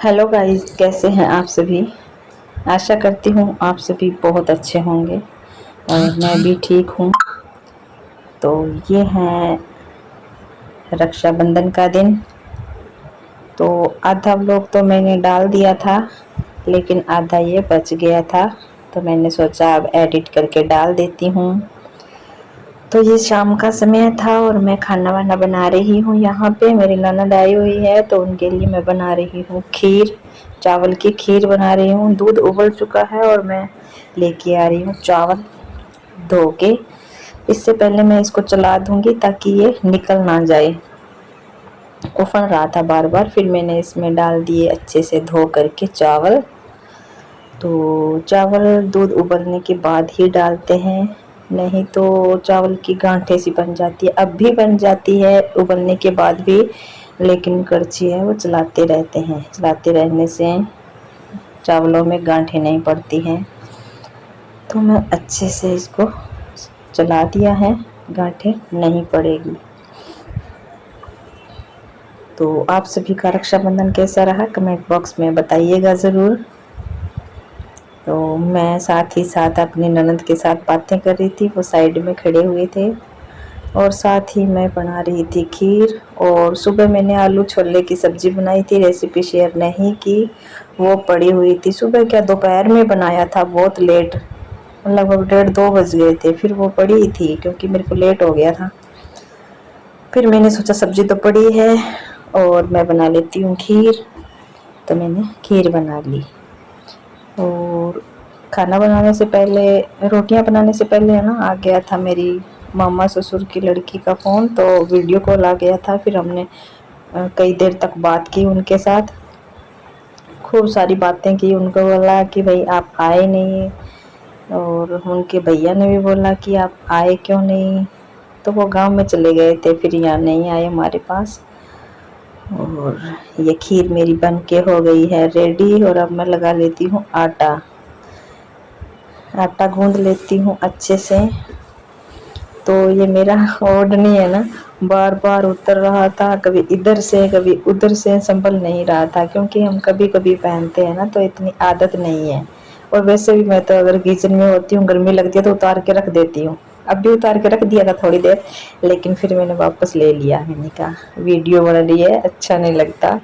Hello guys, कैसे हैं आप सभी। आशा करती हूँ आप सभी बहुत अच्छे होंगे और मैं भी ठीक हूँ। तो ये है रक्षाबंधन का दिन। तो आधा व्लॉग तो मैंने डाल दिया था, लेकिन आधा ये बच गया था, तो मैंने सोचा अब एडिट करके डाल देती हूँ। तो ये शाम का समय था और मैं खाना वाना बना रही हूँ। यहाँ पे मेरी ननद आई हुई है, तो उनके लिए मैं बना रही हूँ खीर। चावल की खीर बना रही हूँ। दूध उबल चुका है और मैं लेके आ रही हूँ चावल धो के। इससे पहले मैं इसको चला दूंगी ताकि ये निकल ना जाए। उफन रहा था बार बार, फिर मैंने इसमें डाल दिए अच्छे से धो करके चावल। तो चावल दूध उबलने के बाद ही डालते हैं, नहीं तो चावल की गांठें सी बन जाती है। अब भी बन जाती है उबलने के बाद भी, लेकिन कड़छी है वो चलाते रहते हैं। चलाते रहने से चावलों में गांठें नहीं पड़ती हैं। तो मैं अच्छे से इसको चला दिया है, गांठें नहीं पड़ेगी। तो आप सभी का रक्षाबंधन कैसा रहा कमेंट बॉक्स में बताइएगा ज़रूर। तो मैं साथ ही साथ अपनी ननद के साथ बातें कर रही थी, वो साइड में खड़े हुए थे, और साथ ही मैं बना रही थी खीर। और सुबह मैंने आलू छोले की सब्ज़ी बनाई थी, रेसिपी शेयर नहीं की, वो पड़ी हुई थी। सुबह क्या दोपहर में बनाया था, बहुत लेट, लगभग 1:30-2 बज गए थे। फिर वो पड़ी ही थी क्योंकि मेरे को लेट हो गया था। फिर मैंने सोचा सब्ज़ी तो पड़ी है और मैं बना लेती हूँ खीर, तो मैंने खीर बना ली। और खाना बनाने से पहले, रोटियां बनाने से पहले है ना, आ गया था मेरी मामा ससुर की लड़की का फ़ोन, तो वीडियो कॉल आ गया था। फिर हमने कई देर तक बात की उनके साथ, खूब सारी बातें की। उनको बोला कि भाई आप आए नहीं, और उनके भैया ने भी बोला कि आप आए क्यों नहीं, तो वो गांव में चले गए थे, फिर यहाँ नहीं आए हमारे पास। और ये खीर मेरी बन के हो गई है रेडी, और अब मैं लगा लेती हूँ आटा। आटा गूंद लेती हूँ अच्छे से। तो ये मेरा ओढ़नी है ना, बार बार उतर रहा था, कभी इधर से कभी उधर से, संभल नहीं रहा था, क्योंकि हम कभी कभी पहनते हैं ना, तो इतनी आदत नहीं है। और वैसे भी मैं तो अगर किचन में होती हूँ, गर्मी लगती है तो उतार के रख देती हूँ। अब भी उतार के रख दिया था थोड़ी देर, लेकिन फिर मैंने वापस ले लिया। मैंने कहा वीडियो बन रही है, अच्छा नहीं लगता।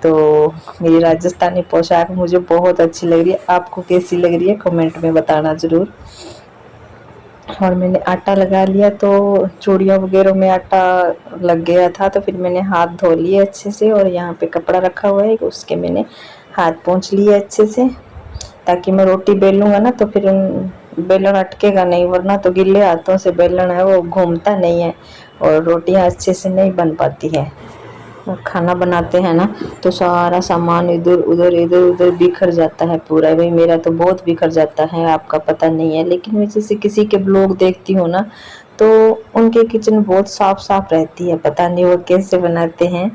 तो मेरी राजस्थानी पोशाक मुझे बहुत अच्छी लग रही है, आपको कैसी लग रही है कमेंट में बताना ज़रूर। और मैंने आटा लगा लिया, तो चूड़ियों वगैरह में आटा लग गया था, तो फिर मैंने हाथ धो लिए अच्छे से, और यहाँ पे कपड़ा रखा हुआ है, उसके मैंने हाथ पोंछ लिए अच्छे से, ताकि मैं रोटी बेलूँगा ना तो फिर बेलन अटकेगा नहीं, वरना तो गिले हाथों से बेलन है वो घूमता नहीं है और रोटियाँ अच्छे से नहीं बन पाती है। और खाना बनाते हैं ना तो सारा सामान इधर उधर इधर उधर बिखर जाता है पूरा। भाई मेरा तो बहुत बिखर जाता है, आपका पता नहीं है, लेकिन मैं जैसे किसी के ब्लॉग देखती हूँ ना, तो उनके किचन बहुत साफ साफ रहती है। पता नहीं वो कैसे बनाते हैं,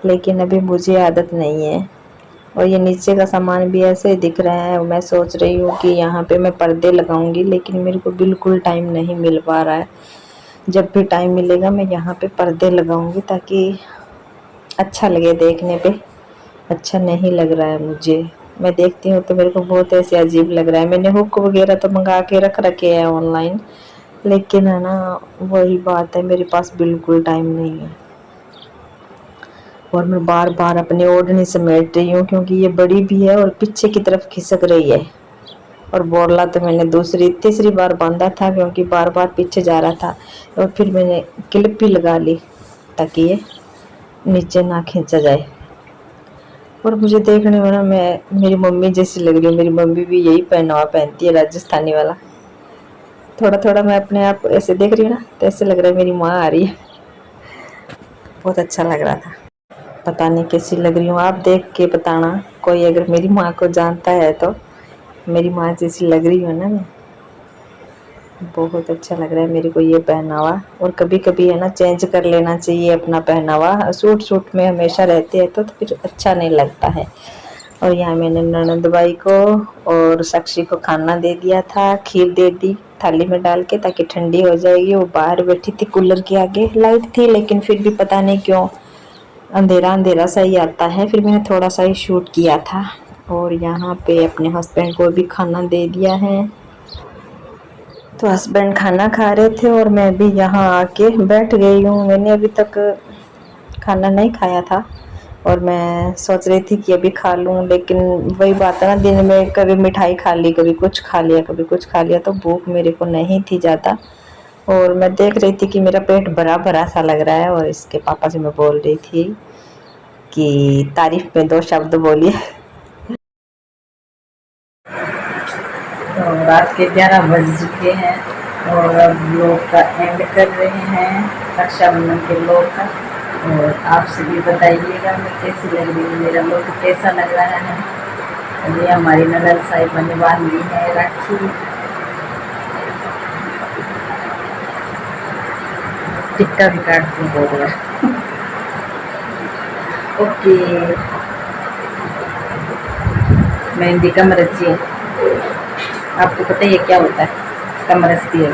लेकिन अभी मुझे आदत नहीं है। और ये नीचे का सामान भी ऐसे ही दिख रहा है। मैं सोच रही हूँ कि यहाँ पे मैं पर्दे लगाऊंगी, लेकिन मेरे को बिल्कुल टाइम नहीं मिल पा रहा है। जब भी टाइम मिलेगा मैं यहाँ पे पर्दे लगाऊंगी, ताकि अच्छा लगे देखने पे। अच्छा नहीं लग रहा है मुझे, मैं देखती हूँ तो मेरे को बहुत ऐसे अजीब लग रहा है। मैंने हुक वगैरह तो मंगा के रख रखे हैं ऑनलाइन, लेकिन है ना, वही बात है, मेरे पास बिल्कुल टाइम नहीं है। और मैं बार बार अपने ओढ़नी समेट रही हूँ, क्योंकि ये बड़ी भी है और पीछे की तरफ खिसक रही है। और बोला तो मैंने दूसरी तीसरी बार बांधा था, क्योंकि बार बार पीछे जा रहा था। और फिर मैंने क्लिप भी लगा ली ताकि ये नीचे ना खींचा जाए। और मुझे देखने में ना मैं मेरी मम्मी जैसी लग रही हूँ। मेरी मम्मी भी यही पहनावा पहनती है, राजस्थानी वाला। थोड़ा थोड़ा मैं अपने आप को ऐसे देख रही हूँ ना, तो ऐसे लग रहा है मेरी माँ आ रही है। बहुत अच्छा लग रहा था। पता नहीं कैसी लग रही हूँ, आप देख के बताना, कोई अगर मेरी माँ को जानता है तो। मेरी माँ जैसी लग रही हूँ ना मैं, बहुत अच्छा लग रहा है मेरे को ये पहनावा। और कभी कभी है ना चेंज कर लेना चाहिए अपना पहनावा, सूट सूट में हमेशा रहते हैं तो फिर अच्छा नहीं लगता है। और यहाँ मैंने ननद बाई को और साक्षी को खाना दे दिया था, खीर दे दी थाली में डाल के, ताकि ठंडी हो जाएगी। वो बाहर बैठी थी कूलर के आगे, लाइट थी लेकिन फिर भी पता नहीं क्यों अंधेरा अंधेरा सा ही आता है। फिर मैंने थोड़ा सा ही शूट किया था और यहाँ पे अपने हस्बैंड को भी खाना दे दिया है। तो हस्बैंड खाना खा रहे थे और मैं भी यहाँ आके बैठ गई हूँ। मैंने अभी तक खाना नहीं खाया था और मैं सोच रही थी कि अभी खा लूँ, लेकिन वही बात है ना, दिन में कभी मिठाई खा ली, कभी कुछ खा लिया, कभी कुछ खा लिया, तो भूख मेरे को नहीं थी ज़्यादा। और मैं देख रही थी कि मेरा पेट भरा भरा सा लग रहा है और इसके पापा से मैं बोल रही थी कि तारीफ में 2 शब्द बोलिए। तो रात के 11 बज चुके हैं और अब ब्लॉग का एंड कर रहे हैं, रक्षाबंधन के ब्लॉग का। और आपसे भी बताइएगा मैं कैसी लग रही है, मेरा ब्लॉग कैसा लग रहा है। ये हमारी ननद साहिब बने बांधी है राखी। टिक्का भी काटती हूँ बहुत बार। ओके, मेहंदी कमर रची है, आपको पता ही है क्या होता है कमर रचती है।